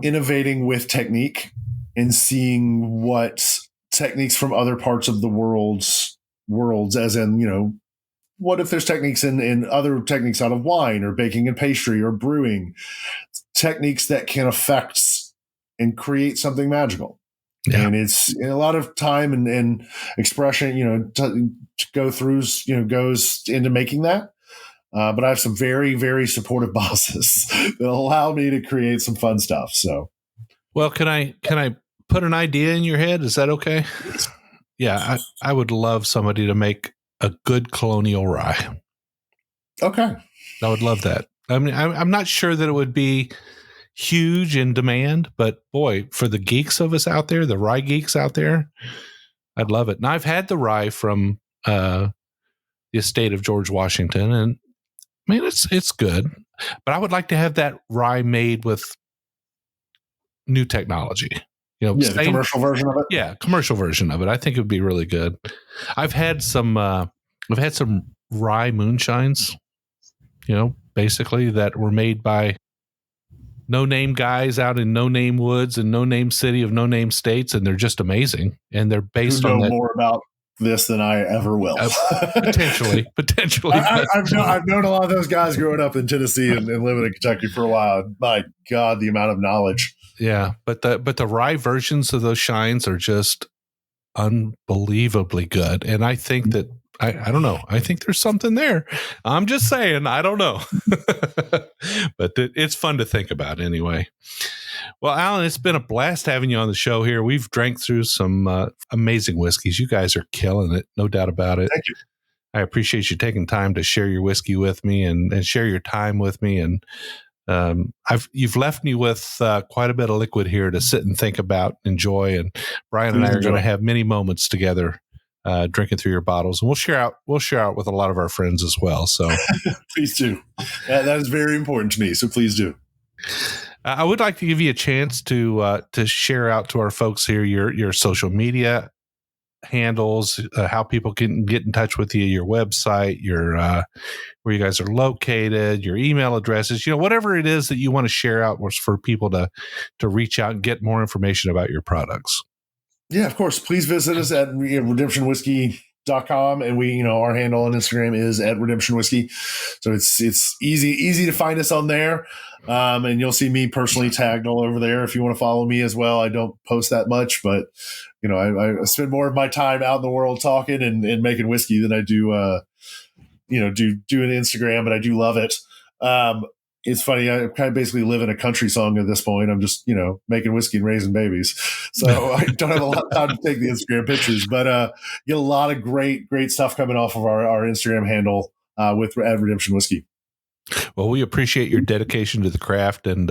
innovating with technique and seeing what techniques from other parts of the worlds, as in, what if there's techniques in other techniques out of wine or baking and pastry or brewing, techniques that can affect and create something magical. Yeah. And it's a lot of time and expression, to go through, goes into making that. But I have some very, very supportive bosses that allow me to create some fun stuff. So, well, can I put an idea in your head? Is that okay? Yeah, I would love somebody to make a good colonial rye. Okay, I would love that. I mean, I'm not sure that it would be huge in demand, but boy, for the geeks of us out there, the rye geeks out there, I'd love it. And I've had the rye from the estate of George Washington, and I mean, it's good, but I would like to have that rye made with new technology. The commercial version of it. Yeah, commercial version of it. I think it would be really good. I've had some rye moonshines, basically that were made by no-name guys out in no-name woods and no-name city of no-name states, and they're just amazing. And they're based on that. More about this than I ever will. Potentially. I've known a lot of those guys growing up in Tennessee and living in Kentucky for a while. My God, the amount of knowledge. Yeah, but the rye versions of those shines are just unbelievably good, and I think that I don't know. I think there's something there. I'm just saying. I don't know, but it's fun to think about anyway. Well, Alan, it's been a blast having you on the show here. We've drank through some amazing whiskeys. You guys are killing it, no doubt about it. Thank you. I appreciate you taking time to share your whiskey with me and share your time with me. And you've left me with quite a bit of liquid here to sit and think about, enjoy. And Brian and I are going to have many moments together drinking through your bottles, and we'll share out with a lot of our friends as well. So please do. That is very important to me. So please do. I would like to give you a chance to share out to our folks here your social media handles, how people can get in touch with you, your website, your where you guys are located, your email addresses, whatever it is that you want to share out for people to reach out and get more information about your products. Yeah, of course. Please visit us at redemptionwhiskey.com, and our handle on Instagram is @redemptionwhiskey. So it's easy to find us on there. And you'll see me personally tagged all over there if you want to follow me as well. I don't post that much, but I spend more of my time out in the world talking and making whiskey than I do doing Instagram, but I do love it. It's funny. I kind of basically live in a country song at this point. I'm just, making whiskey and raising babies. So I don't have a lot of time to take the Instagram pictures, but get a lot of great stuff coming off of our Instagram handle with Redemption Whiskey. Well, we appreciate your dedication to the craft. And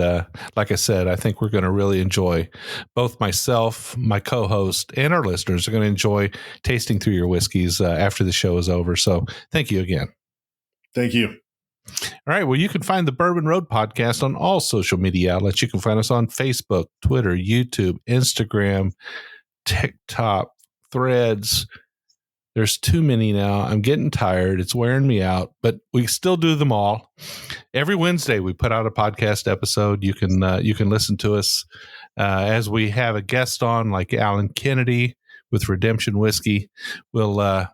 like I said, I think we're going to really enjoy, both myself, my co-host, and our listeners are going to enjoy tasting through your whiskeys after the show is over. So thank you again. Thank you. All right. Well, you can find the Bourbon Road podcast on all social media outlets. You can find us on Facebook, Twitter, YouTube, Instagram, TikTok, Threads. There's too many now. I'm getting tired. It's wearing me out, but we still do them all. Every Wednesday, we put out a podcast episode. You can listen to us as we have a guest on, like Alan Kennedy with Redemption Whiskey. We'll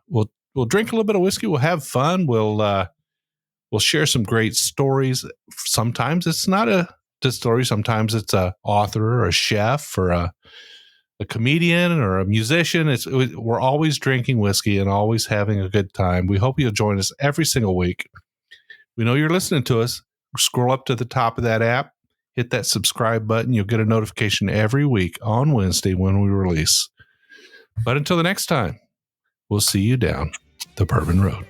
drink a little bit of whiskey. We'll have fun. We'll share some great stories. Sometimes it's not a story. Sometimes it's a author or a chef or a comedian or a musician. We're always drinking whiskey and always having a good time. We hope you'll join us every single week. We know you're listening to us. Scroll up to the top of that app, hit that subscribe button. You'll get a notification every week on Wednesday when we release. But until the next time, we'll see you down the Bourbon Road.